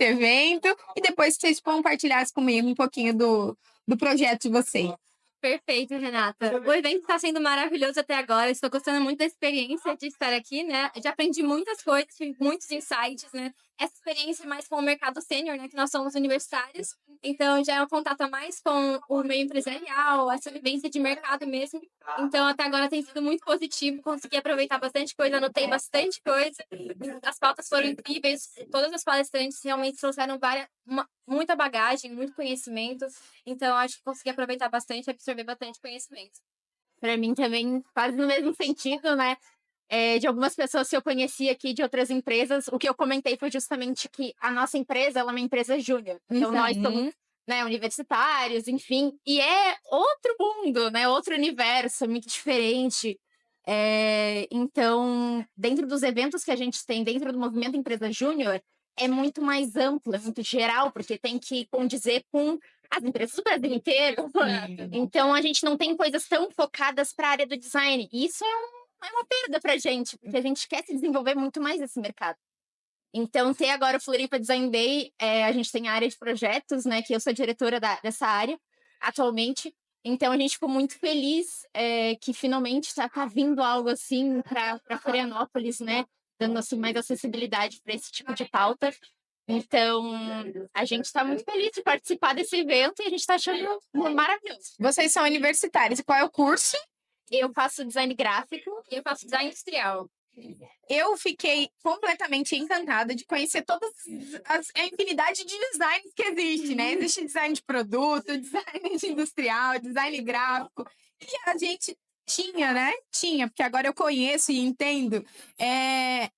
evento e depois que vocês compartilhassem comigo um pouquinho do projeto de vocês. Perfeito, Renata. O evento está sendo maravilhoso até agora. Estou gostando muito da experiência de estar aqui, né? Já aprendi muitas coisas, tive muitos insights, né? Essa experiência mais com o mercado sênior, né? Que nós somos universitários. Então, já é um contato a mais com o meio empresarial, essa vivência de mercado mesmo. Então, até agora tem sido muito positivo. Consegui aproveitar bastante coisa, anotei bastante coisa. As pautas foram incríveis. Todas as palestrantes realmente trouxeram muita bagagem, muito conhecimento. Então, acho que consegui aproveitar bastante e absorver bastante conhecimento. Para mim também faz no mesmo sentido, né? De algumas pessoas que eu conheci aqui de outras empresas, o que eu comentei foi justamente que a nossa empresa ela é uma empresa júnior. Então, nós somos, né, universitários, enfim, e é outro mundo, né? Outro universo, muito diferente. Então, dentro dos eventos que a gente tem, dentro do movimento Empresa Júnior, é muito mais amplo, é muito geral, porque tem que condizer com as empresas do Brasil inteiro. Então, a gente não tem coisas tão focadas para a área do design. E isso é uma perda para a gente, porque a gente quer se desenvolver muito mais nesse mercado. Então, ter agora o Floripa Design Day, a gente tem a área de projetos, né, que eu sou diretora dessa área atualmente. Então, a gente ficou muito feliz que finalmente tá vindo algo assim para Florianópolis, né, dando assim, mais acessibilidade para esse tipo de pauta. Então, a gente está muito feliz de participar desse evento e a gente está achando maravilhoso. Vocês são universitários, e qual é o curso? Eu faço design gráfico e eu faço design industrial. Eu fiquei completamente encantada de conhecer todas a infinidade de designs que existe, né? Existe design de produto, design industrial, design gráfico. E a gente tinha, né? Tinha, porque agora eu conheço e entendo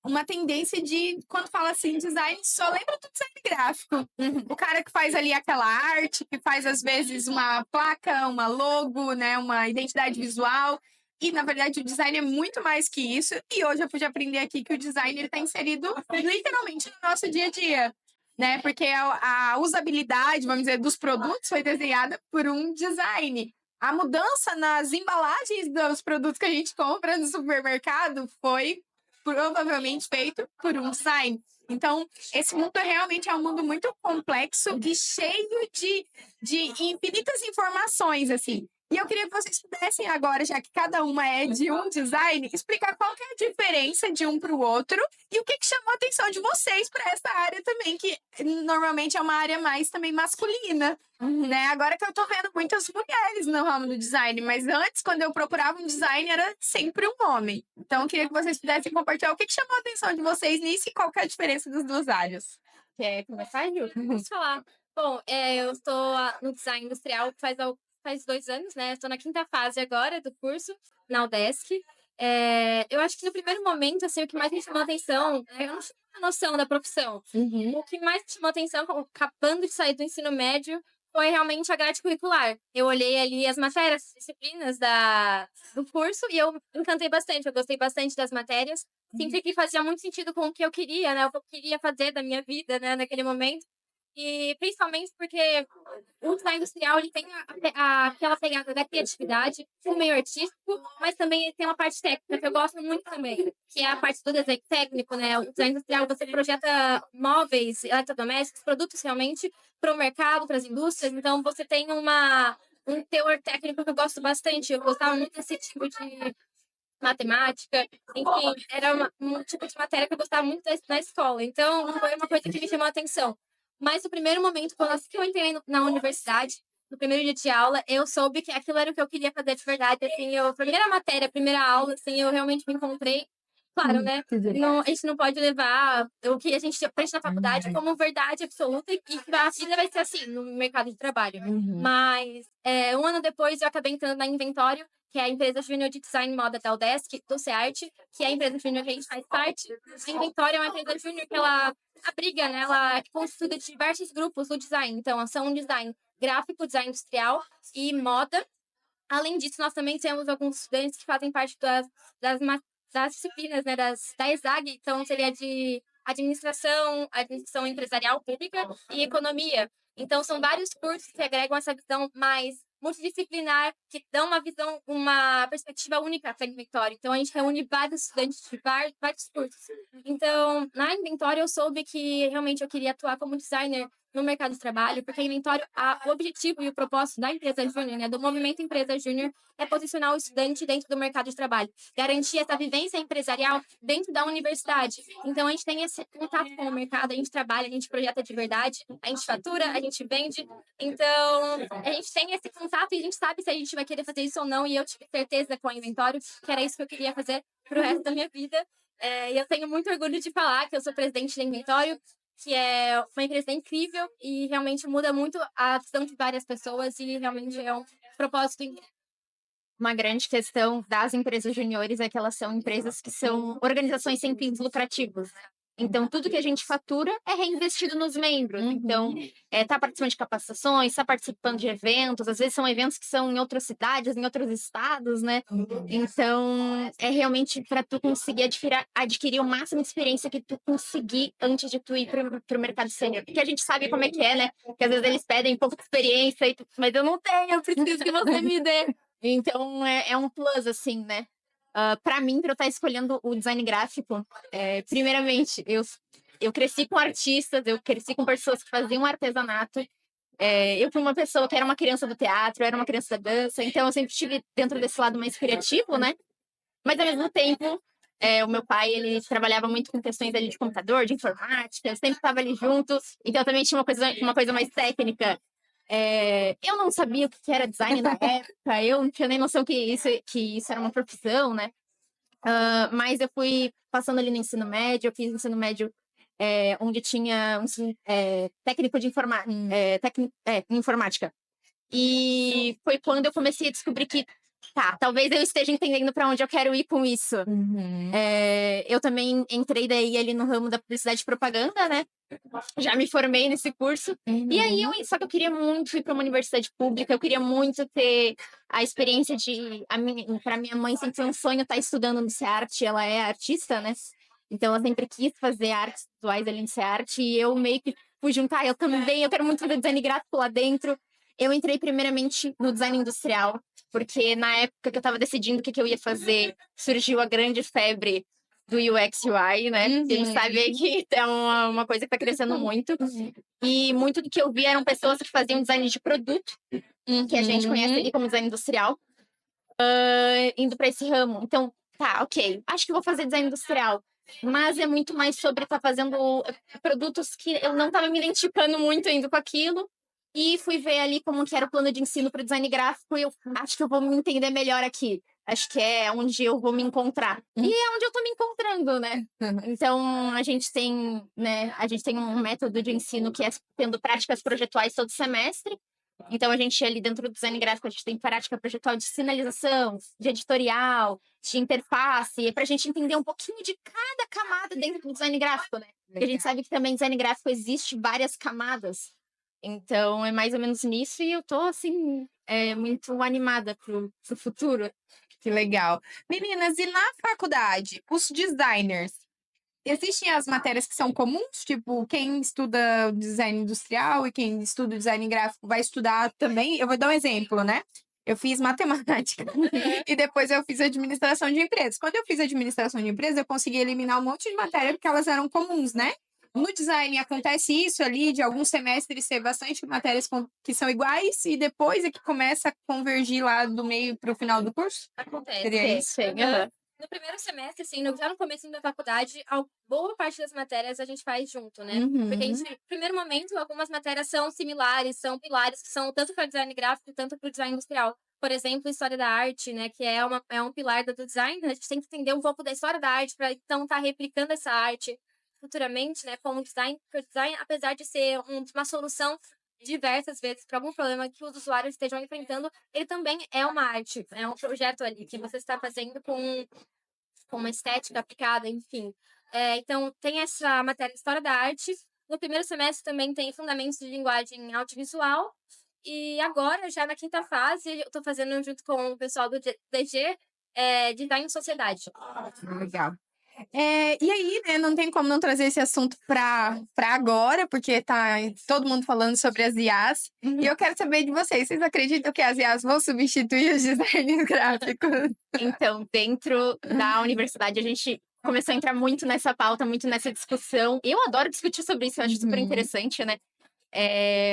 uma tendência de, quando fala assim, design, só lembra do design gráfico. O cara que faz ali aquela arte, que faz às vezes uma placa, uma logo, né? Uma identidade visual. E, na verdade, o design é muito mais que isso. E hoje eu pude aprender aqui que o design está inserido literalmente no nosso dia a dia, né? Porque a usabilidade, vamos dizer, dos produtos foi desenhada por um design. A mudança nas embalagens dos produtos que a gente compra no supermercado foi provavelmente feito por um design. Então, esse mundo realmente é um mundo muito complexo e cheio de infinitas informações, assim. E eu queria que vocês pudessem agora, já que cada uma é de um design, explicar qual que é a diferença de um para o outro e o que chamou a atenção de vocês para essa área também, que normalmente é uma área mais também masculina, né? Agora que eu tô vendo muitas mulheres no ramo do design, mas antes, quando eu procurava um design, era sempre um homem. Então, eu queria que vocês pudessem compartilhar o que chamou a atenção de vocês nisso e qual que é a diferença das duas áreas. Quer começar, Ju? Posso falar? Bom, eu estou no design industrial faz 2 anos, né? Estou na 5ª fase agora do curso, na UDESC. Eu acho que no primeiro momento, assim, o que mais me chamou a atenção, eu não tinha uma noção da profissão. O que mais me chamou a atenção, acabando de sair do ensino médio, foi realmente a grade curricular. Eu olhei ali as matérias, as disciplinas do curso e eu me encantei bastante. Eu gostei bastante das matérias. Senti que fazia muito sentido com o que eu queria, né? O que eu queria fazer da minha vida, né? Naquele momento. E principalmente porque o design industrial ele tem aquela pegada da criatividade, o meio artístico, mas também ele tem uma parte técnica que eu gosto muito também, que é a parte do desenho técnico, né? O design industrial você projeta móveis, eletrodomésticos, produtos realmente para o mercado, para as indústrias, então você tem um teor técnico que eu gosto bastante. Eu gostava muito desse tipo de matemática, enfim, era um tipo de matéria que eu gostava muito na escola, então foi uma coisa que me chamou a atenção. Mas no primeiro momento, quando assim que eu entrei na universidade, no primeiro dia de aula, eu soube que aquilo era o que eu queria fazer de verdade, assim, primeira matéria, primeira aula, assim, eu realmente me encontrei. Claro, né? Não, a gente não pode levar o que a gente aprende na faculdade como verdade absoluta e que a vida vai ser assim no mercado de trabalho. Mas 1 ano depois eu acabei entrando na Inventório, que é a empresa júnior de design e moda da UDESC, do SEART, que é a empresa júnior que a gente faz parte. A Inventório é uma empresa júnior que ela abriga, né? Ela constitui diversos grupos do design. Então, são design gráfico, design industrial e moda. Além disso, nós também temos alguns estudantes que fazem parte das disciplinas, né, da ESAG, então seria de administração empresarial pública e economia. Então, são vários cursos que agregam essa visão mais multidisciplinar, que dão uma visão, uma perspectiva única para Inventório. Então, a gente reúne vários estudantes de vários cursos. Então, na Inventório, eu soube que realmente eu queria atuar como designer no mercado de trabalho, porque a Inventório, o objetivo e o propósito da empresa júnior, né, do movimento Empresa Júnior, é posicionar o estudante dentro do mercado de trabalho, garantir essa vivência empresarial dentro da universidade. Então, a gente tem esse contato com o mercado, a gente trabalha, a gente projeta de verdade, a gente fatura, a gente vende. Então, a gente tem esse contato e a gente sabe se a gente vai querer fazer isso ou não. E eu tive certeza com o Inventório que era isso que eu queria fazer pro resto da minha vida. E eu tenho muito orgulho de falar que eu sou presidente do Inventório, que é uma empresa incrível e realmente muda muito a visão de várias pessoas e realmente é um propósito incrível. Uma grande questão das empresas juniores é que elas são empresas que são organizações sem fins lucrativos, né? Então, tudo que a gente fatura é reinvestido nos membros. Então, tá participando de capacitações, tá participando de eventos. Às vezes são eventos que são em outras cidades, em outros estados, né? Então, é realmente para tu conseguir adquirir o máximo de experiência que tu conseguir antes de tu ir pro mercado sênior. Porque a gente sabe como é que é, né? Que às vezes eles pedem pouca experiência, mas eu não tenho, eu preciso que você me dê. Então, é um plus, assim, né? Para mim, para eu estar escolhendo o design gráfico, primeiramente, eu cresci com artistas, eu cresci com pessoas que faziam artesanato. Eu fui uma pessoa que era uma criança do teatro, eu era uma criança da dança, então eu sempre estive dentro desse lado mais criativo, né? Mas, ao mesmo tempo, o meu pai, ele trabalhava muito com questões ali de computador, de informática, eu sempre estava ali junto, então também tinha uma coisa mais técnica. Eu não sabia o que era design na época, eu não tinha nem noção que isso era uma profissão, né? Mas eu fui passando ali no ensino médio, eu fiz ensino médio onde tinha técnico de informática. E foi quando eu comecei a descobrir que, talvez eu esteja entendendo para onde eu quero ir com isso. Eu também entrei daí ali no ramo da publicidade e propaganda, né? Já me formei nesse curso. E aí, só que eu queria muito ir para uma universidade pública, eu queria muito ter a experiência para minha mãe sempre foi um sonho estar estudando no SEART, ela é artista, né? Então, ela sempre quis fazer artes visuais ali no SEART, e eu meio que fui juntar, eu também, eu quero muito fazer design gráfico lá dentro. Eu entrei primeiramente no design industrial, porque na época que eu estava decidindo o que eu ia fazer, surgiu a grande febre do UX UI, né? A gente sabe que é uma coisa que está crescendo muito. E muito do que eu vi eram pessoas que faziam design de produto, que a gente conhece ali como design industrial, indo para esse ramo. Então, ok, acho que vou fazer design industrial. Mas é muito mais sobre estar fazendo produtos que eu não estava me identificando muito indo com aquilo. E fui ver ali como que era o plano de ensino para design gráfico e eu acho que eu vou me entender melhor aqui. Acho que é onde eu vou me encontrar. E é onde eu tô me encontrando, né? Então, a gente tem um método de ensino que é tendo práticas projetuais todo semestre. Então, a gente ali dentro do design gráfico, a gente tem prática projetual de sinalização, de editorial, de interface, para a gente entender um pouquinho de cada camada dentro do design gráfico, né? Porque a gente sabe que também design gráfico existe várias camadas. Então, é mais ou menos nisso e eu tô, assim, muito animada pro futuro. Que legal. Meninas, e na faculdade, os designers, existem as matérias que são comuns? Tipo, quem estuda design industrial e quem estuda design gráfico vai estudar também? Eu vou dar um exemplo, né? Eu fiz matemática e depois eu fiz administração de empresas. Quando eu fiz administração de empresas, eu consegui eliminar um monte de matéria porque elas eram comuns, né? No design acontece isso ali, de alguns semestres ser bastante matérias que são iguais e depois é que começa a convergir lá do meio para o final do curso? Acontece. Seria isso? Sim. No primeiro semestre, assim, já no começo da faculdade, a boa parte das matérias a gente faz junto, né? Porque a gente, no primeiro momento, algumas matérias são similares, são pilares que são tanto para design gráfico, tanto para o design industrial. Por exemplo, história da arte, né? Que é um pilar do design. A gente tem que entender um pouco da história da arte para, então, estar replicando essa arte futuramente, né? Como design, porque o design, apesar de ser uma solução diversas vezes para algum problema que os usuários estejam enfrentando, ele também é uma arte, é um projeto ali que você está fazendo com uma estética aplicada, enfim. Então, tem essa matéria História da Arte. No primeiro semestre também tem Fundamentos de Linguagem Audiovisual. E agora, já na quinta fase, eu estou fazendo junto com o pessoal do DG, Design e Sociedade. Legal. E aí, né, não tem como não trazer esse assunto para agora, porque tá todo mundo falando sobre as IAs. E eu quero saber de vocês. Vocês acreditam que as IAs vão substituir os designers gráficos? Então, dentro da universidade, a gente começou a entrar muito nessa pauta, muito nessa discussão. Eu adoro discutir sobre isso, eu acho super interessante, né?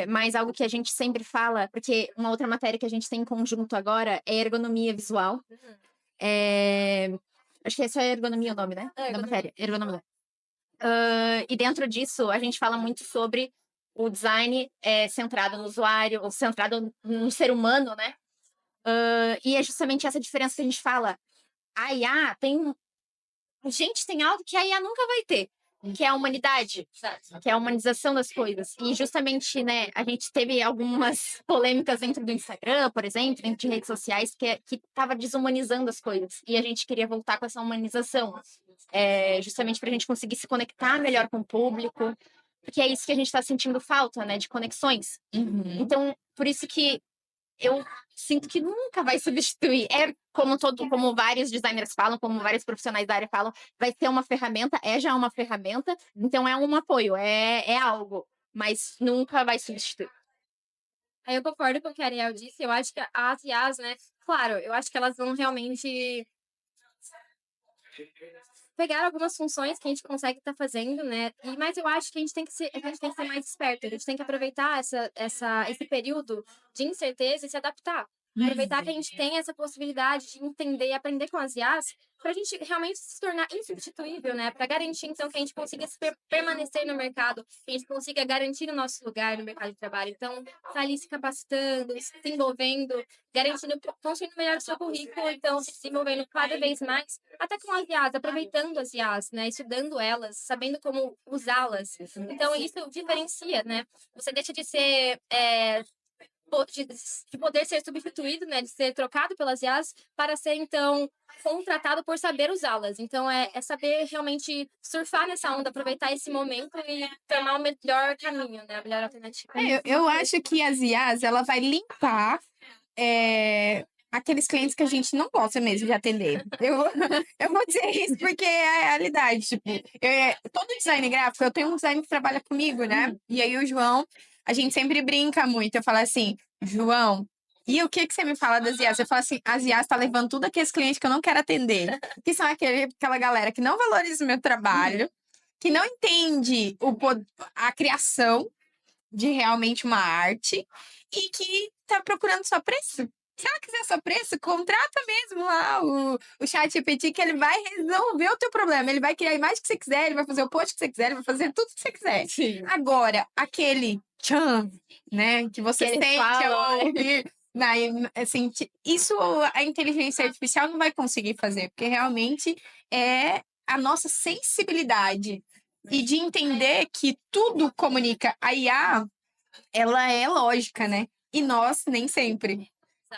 Mas algo que a gente sempre fala, porque uma outra matéria que a gente tem em conjunto agora é ergonomia visual. Acho que essa é ergonomia o nome, né? Da matéria. Ergonomia. E dentro disso, a gente fala muito sobre o design centrado no usuário, ou centrado no ser humano, né? E é justamente essa diferença que a gente fala. A IA tem... Gente, tem algo que a IA nunca vai ter, que é a humanidade, que é a humanização das coisas. E justamente, né, a gente teve algumas polêmicas dentro do Instagram, por exemplo, dentro de redes sociais, que estava desumanizando as coisas. E a gente queria voltar com essa humanização, justamente para a gente conseguir se conectar melhor com o público, porque é isso que a gente está sentindo falta, né, de conexões. Então, por isso que eu sinto que nunca vai substituir. Como vários designers falam, como vários profissionais da área falam, vai ser uma ferramenta, já uma ferramenta, então é um apoio, é algo, mas nunca vai substituir. Aí eu concordo com o que a Ariel disse, eu acho que as IAs, né, claro, eu acho que elas vão realmente pegar algumas funções que a gente consegue estar fazendo, né? Mas eu acho que a gente tem que ser mais esperto, a gente tem que aproveitar esse período de incerteza e se adaptar. Aproveitar que a gente tem essa possibilidade de entender e aprender com as IAs para a gente realmente se tornar insubstituível, né? Para garantir, então, que a gente consiga permanecer no mercado, que a gente consiga garantir o nosso lugar no mercado de trabalho. Então, tá ali se capacitando, se desenvolvendo, garantindo, construindo melhor o seu currículo, então, se desenvolvendo cada vez mais, até com as IAs, aproveitando as IAs, né? Estudando elas, sabendo como usá-las. Então, isso diferencia, né? Você deixa de ser... de poder ser substituído, né, de ser trocado pelas IAs para ser, então, contratado por saber usá-las. Então, é saber realmente surfar nessa onda, aproveitar esse momento e tomar o melhor caminho, né, a melhor alternativa. Eu acho que as IAs, ela vai limpar aqueles clientes que a gente não gosta mesmo de atender. Eu vou dizer isso porque é a realidade. Tipo, todo design gráfico, eu tenho um design que trabalha comigo, né? E aí o João, a gente sempre brinca muito. Eu falo assim, João, e o que você me fala das IAs? Eu falo assim, as IAs tá levando tudo aqueles clientes que eu não quero atender. Que são aquela galera que não valoriza o meu trabalho, que não entende a criação de realmente uma arte e que tá procurando só preço. Se ela quiser só preço, contrata mesmo lá o ChatGPT, que ele vai resolver o teu problema. Ele vai criar a imagem que você quiser, ele vai fazer o post que você quiser, ele vai fazer tudo que você quiser. Sim. Agora, aquele tchan, né, que você sente ao ouvir, assim, isso a inteligência artificial não vai conseguir fazer, porque realmente é a nossa sensibilidade e de entender que tudo comunica. A IA, ela é lógica, né? E nós nem sempre.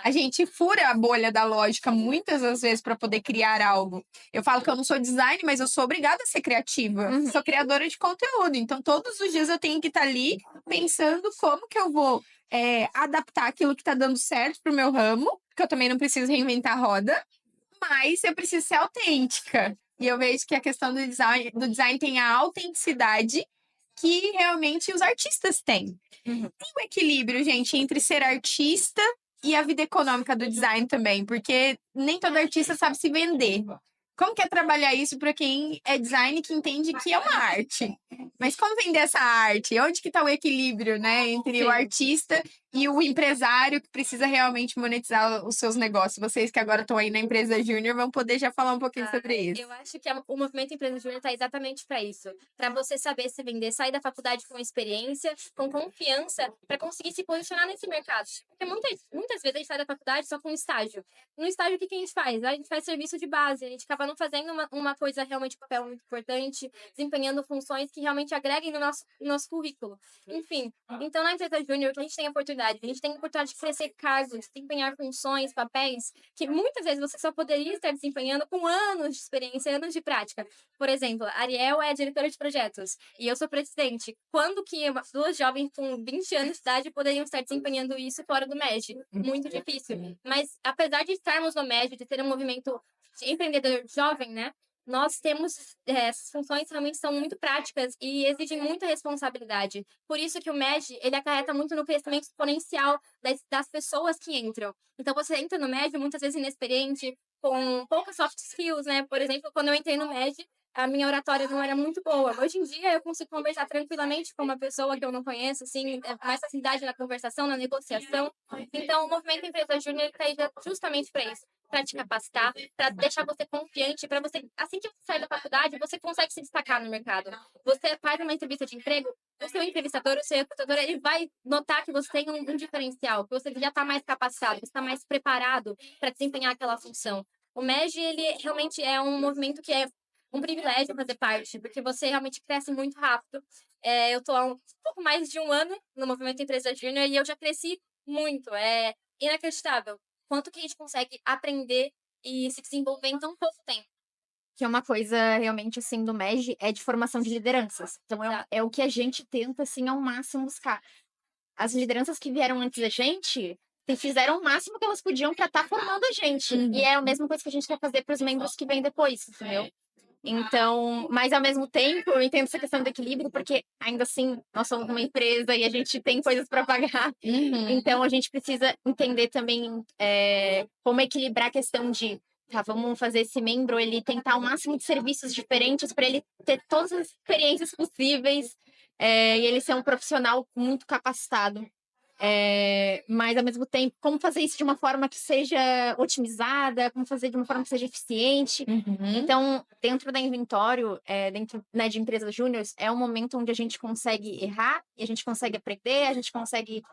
A gente fura a bolha da lógica muitas das vezes para poder criar algo. Eu falo que eu não sou design, mas eu sou obrigada a ser criativa. Sou criadora de conteúdo. Então, todos os dias eu tenho que estar ali pensando como que eu vou adaptar aquilo que está dando certo pro meu ramo, que eu também não preciso reinventar a roda, mas eu preciso ser autêntica. E eu vejo que a questão do design tem a autenticidade que realmente os artistas têm. Tem um equilíbrio, gente, entre ser artista e a vida econômica do design também, porque nem todo artista sabe se vender. Como que é trabalhar isso para quem é design que entende que é uma arte? Mas como vender essa arte? Onde que está o equilíbrio, né, entre o artista e o empresário que precisa realmente monetizar os seus negócios? Vocês que agora estão aí na empresa júnior vão poder já falar um pouquinho sobre isso. Eu acho que o movimento Empresa Júnior está exatamente para isso, para você saber se vender, sair da faculdade com experiência, com confiança, para conseguir se posicionar nesse mercado. Porque muitas vezes a gente sai da faculdade só com estágio. No estágio, o que a gente faz? A gente faz serviço de base, a gente acaba não fazendo uma coisa realmente, um papel muito importante, desempenhando funções que realmente agreguem no nosso currículo. Enfim, então na Empresa Júnior, que a gente tem a oportunidade de crescer cargos, desempenhar funções, papéis, que muitas vezes você só poderia estar desempenhando com anos de experiência, anos de prática. Por exemplo, a Ariel é diretora de projetos e eu sou presidente. Quando que duas jovens com 20 anos de idade poderiam estar desempenhando isso fora do MED? Muito difícil. Mas apesar de estarmos no MED, de ter um movimento de empreendedor jovem, né? nós temos essas funções realmente são muito práticas e exigem muita responsabilidade. Por isso que o MED, ele acarreta muito no crescimento exponencial das pessoas que entram. Então, você entra no MED muitas vezes inexperiente, com poucas soft skills, né? Por exemplo, quando eu entrei no MED, a minha oratória não era muito boa. Hoje em dia, eu consigo conversar tranquilamente com uma pessoa que eu não conheço, assim, mais facilidade na conversação, na negociação. Então, o Movimento Empresa Júnior está aí justamente para isso, para te capacitar, para deixar você confiante, para você, assim que você sai da faculdade, você consegue se destacar no mercado. Você faz uma entrevista de emprego, o seu entrevistador, o seu recrutador, ele vai notar que você tem um diferencial, que você já está mais capacitado, você está mais preparado para desempenhar aquela função. O MEG, ele realmente é um movimento que é um privilégio fazer parte, porque você realmente cresce muito rápido. Eu estou há um pouco mais de um ano no Movimento Empresa Júnior e eu já cresci muito. É inacreditável quanto que a gente consegue aprender e se desenvolver em tão pouco tempo. Que é uma coisa realmente assim do MEG é de formação de lideranças. Então é o que a gente tenta assim ao máximo buscar. As lideranças que vieram antes da gente fizeram o máximo que elas podiam para estar formando a gente. E é a mesma coisa que a gente quer fazer para os membros que vêm depois, entendeu? Então, mas ao mesmo tempo, eu entendo essa questão do equilíbrio, porque ainda assim, nós somos uma empresa e a gente tem coisas para pagar. Então, a gente precisa entender também como equilibrar a questão de, tá, vamos fazer esse membro, ele tentar o máximo de serviços diferentes para ele ter todas as experiências possíveis e ele ser um profissional muito capacitado. Mas ao mesmo tempo, como fazer isso de uma forma que seja otimizada, como fazer de uma forma que seja eficiente. Então, dentro da inventório, dentro, né, de empresas júniores, é um momento onde a gente consegue errar e a gente consegue aprender, a gente consegue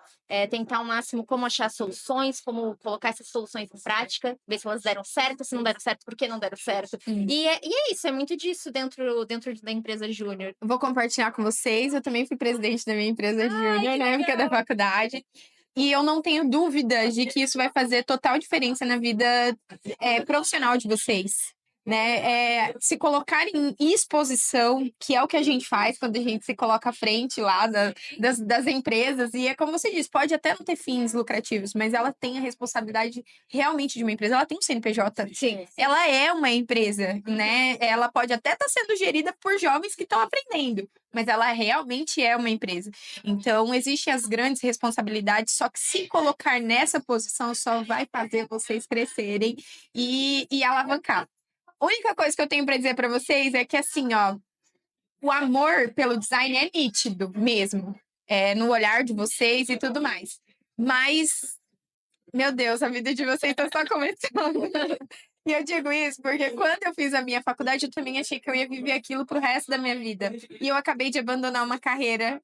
tentar ao máximo como achar soluções, como colocar essas soluções em prática, ver se elas deram certo, se não deram certo, por que não deram certo. E é isso, é muito disso dentro da empresa júnior. Vou compartilhar com vocês. Eu também fui presidente da minha empresa júnior na época da faculdade. E eu não tenho dúvidas de que isso vai fazer total diferença na vida profissional de vocês. Né? Se colocar em exposição, que é o que a gente faz quando a gente se coloca à frente lá das empresas, e é como você disse, pode até não ter fins lucrativos, mas ela tem a responsabilidade realmente de uma empresa, ela tem um CNPJ. Sim. Ela é uma empresa, né? Ela pode até estar sendo gerida por jovens que estão aprendendo, mas ela realmente é uma empresa. Então, existem as grandes responsabilidades, só que se colocar nessa posição só vai fazer vocês crescerem e alavancar. A única coisa que eu tenho para dizer para vocês é que, assim, ó, o amor pelo design é nítido mesmo, no olhar de vocês e tudo mais. Mas, meu Deus, a vida de vocês está só começando. E eu digo isso porque quando eu fiz a minha faculdade, eu também achei que eu ia viver aquilo pro resto da minha vida. E eu acabei de abandonar uma carreira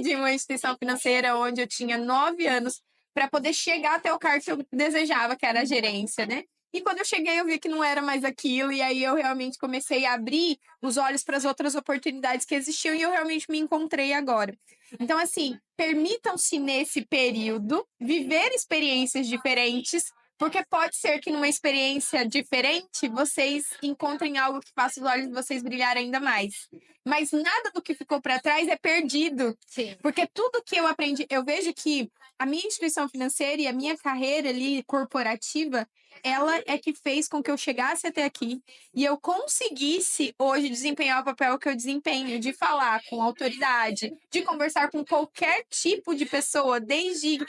de uma instituição financeira onde eu tinha 9 anos para poder chegar até o cargo que eu desejava, que era a gerência, né? E quando eu cheguei, eu vi que não era mais aquilo, e aí eu realmente comecei a abrir os olhos para as outras oportunidades que existiam, e eu realmente me encontrei agora. Então, assim, permitam-se nesse período viver experiências diferentes, porque pode ser que numa experiência diferente vocês encontrem algo que faça os olhos de vocês brilharem ainda mais. Mas nada do que ficou para trás é perdido. Sim. Porque tudo que eu aprendi, eu vejo que a minha instituição financeira e a minha carreira ali corporativa, ela é que fez com que eu chegasse até aqui e eu conseguisse hoje desempenhar o papel que eu desempenho, de falar com autoridade, de conversar com qualquer tipo de pessoa, desde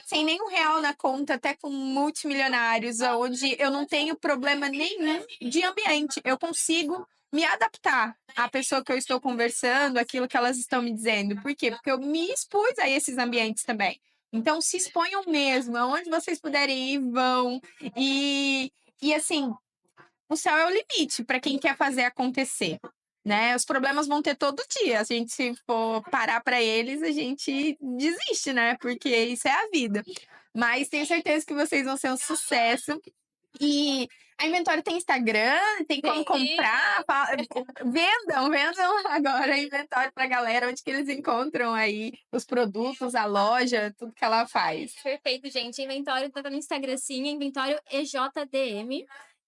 sem nenhum real na conta, até com multimilionários, onde eu não tenho problema nenhum de ambiente. Eu consigo me adaptar à pessoa que eu estou conversando, aquilo que elas estão me dizendo. Por quê? Porque eu me expus a esses ambientes também. Então, se exponham mesmo, aonde vocês puderem ir, vão. E assim, o céu é o limite para quem quer fazer acontecer. Né? Os problemas vão ter todo dia. Se a gente for parar para eles, a gente desiste, né? Porque isso é a vida. Mas tenho certeza que vocês vão ser um sucesso. E a Inventório tem Instagram, tem como comprar. Vendam agora a Inventório pra galera, onde que eles encontram aí os produtos, a loja, tudo que ela faz. Perfeito, gente. Inventório tá no Instagram, sim. Inventório EJDM,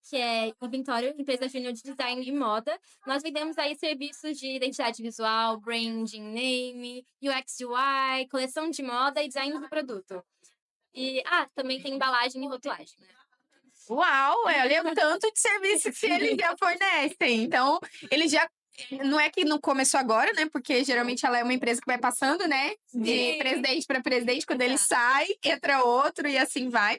que é Inventório Empresa Júnior de Design e Moda. Nós vendemos aí serviços de identidade visual, branding, name, UX UI, coleção de moda e design do produto. E, também tem embalagem e rotulagem. Uau, olha o tanto de serviço que eles já fornecem. Então, eles já. Não é que não começou agora, né? Porque geralmente ela é uma empresa que vai passando, né? De Sim. presidente para presidente. Quando ele sai, entra outro e assim vai.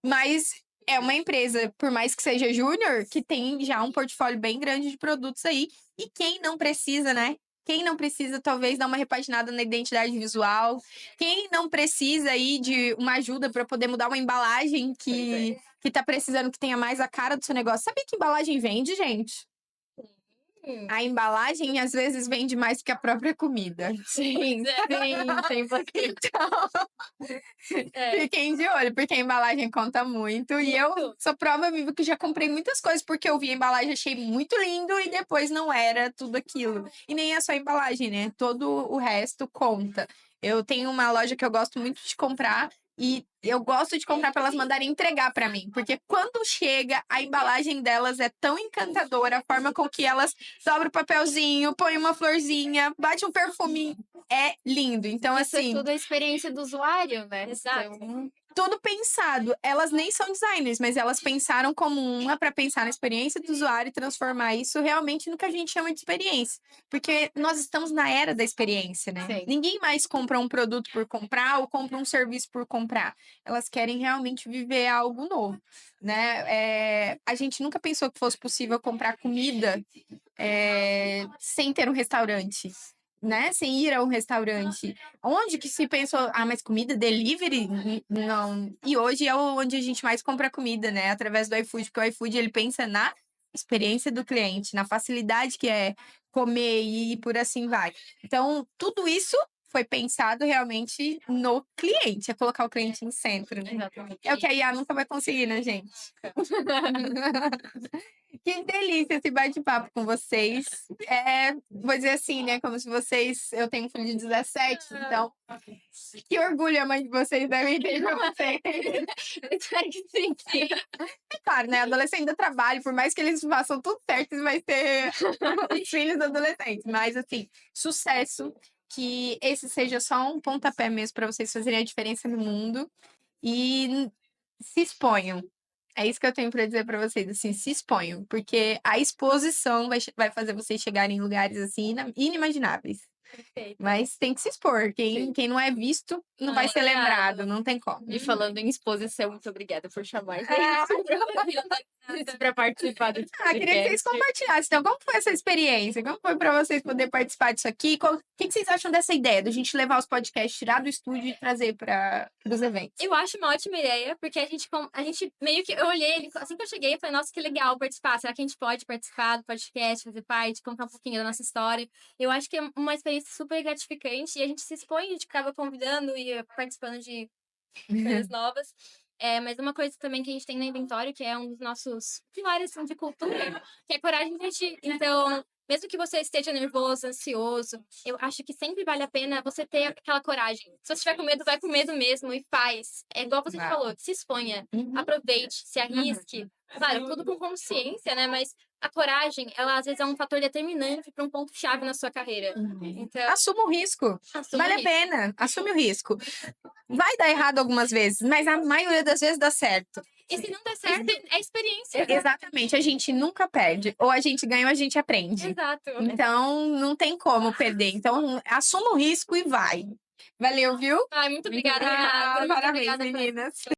Mas é uma empresa, por mais que seja júnior, que tem já um portfólio bem grande de produtos aí. E quem não precisa, né? Quem não precisa, talvez, dar uma repaginada na identidade visual. Quem não precisa aí de uma ajuda para poder mudar uma embalagem que tá precisando que tenha mais a cara do seu negócio. Sabia que embalagem vende, gente? A embalagem, às vezes, vende mais que a própria comida. Sim, tem bastante. Fiquem de olho, porque a embalagem conta muito. E eu sou prova viva que já comprei muitas coisas, porque eu vi a embalagem, achei muito lindo e depois não era tudo aquilo. E nem é só a embalagem, né? Todo o resto conta. Eu tenho uma loja que eu gosto muito de comprar. E eu gosto de comprar para elas mandarem entregar para mim, porque quando chega, a embalagem delas é tão encantadora, a forma com que elas dobram o papelzinho, põem uma florzinha, bate um perfuminho, é lindo. Então, Isso é assim, tudo a experiência do usuário, né? Exato. Então, tudo pensado. Elas nem são designers, mas elas pensaram como uma para pensar na experiência do usuário e transformar isso realmente no que a gente chama de experiência. Porque nós estamos na era da experiência, né? Sim. Ninguém mais compra um produto por comprar ou compra um serviço por comprar. Elas querem realmente viver algo novo, né? A gente nunca pensou que fosse possível comprar comida sem ter um restaurante. Né? Sem ir a um restaurante. Onde que se pensou, mas comida delivery? Não. E hoje é onde a gente mais compra comida, né? Através do iFood, porque o iFood ele pensa na experiência do cliente, na facilidade que é comer e por assim vai. Então, tudo isso foi pensado realmente no cliente, é colocar o cliente no centro, né? exatamente. É o que a IA nunca vai conseguir, né, gente? Que delícia esse bate-papo com vocês. Vou dizer assim, né? Como se vocês. Eu tenho um filho de 17, então. Que orgulho a mãe de vocês devem ter de vocês. Espero que sim. É claro, né? Adolescente ainda trabalha, por mais que eles façam tudo certo, eles vão ter os filhos adolescentes. Mas, assim, sucesso. Que esse seja só um pontapé mesmo para vocês fazerem a diferença no mundo. E se exponham. É isso que eu tenho para dizer para vocês, assim, se exponham, porque a exposição vai fazer vocês chegarem em lugares assim inimagináveis. Perfeito. Mas tem que se expor. Quem não é visto não vai ser lembrado, não tem como. E falando em exposição, muito obrigada por chamar a gente para participar desse Queria que vocês compartilhassem. Então, como foi essa experiência? Como foi para vocês poderem participar disso aqui? O que vocês acham dessa ideia, da gente levar os podcasts, tirar do estúdio e trazer para os eventos? Eu acho uma ótima ideia, porque a gente meio que. Eu olhei, assim que eu cheguei, eu falei, nossa, que legal participar. Será que a gente pode participar do podcast, fazer parte, contar um pouquinho da nossa história? Eu acho que é uma experiência super gratificante e a gente se expõe, a gente acaba convidando e participando de coisas novas. Mas uma coisa também que a gente tem no Inventório, que é um dos nossos pilares assim, de cultura, que é coragem de agir. Então, mesmo que você esteja nervoso, ansioso, eu acho que sempre vale a pena você ter aquela coragem. Se você estiver com medo, vai com medo mesmo e faz. É igual você falou, se exponha, aproveite, se arrisque. Claro, tudo com consciência, né? Mas a coragem, ela às vezes é um fator determinante para um ponto-chave na sua carreira. Então, Assuma o risco. assuma Vale a isso. pena. Assume o risco. Vai dar errado algumas vezes, mas a maioria das vezes dá certo. E se não der certo, é experiência. Exatamente. A gente nunca perde. Ou a gente ganha ou a gente aprende. Exato. Então, não tem como perder. Então, assuma o risco e vai. Valeu, viu? Ai, muito obrigada, Ah, Renata. Muito parabéns, obrigada por meninas.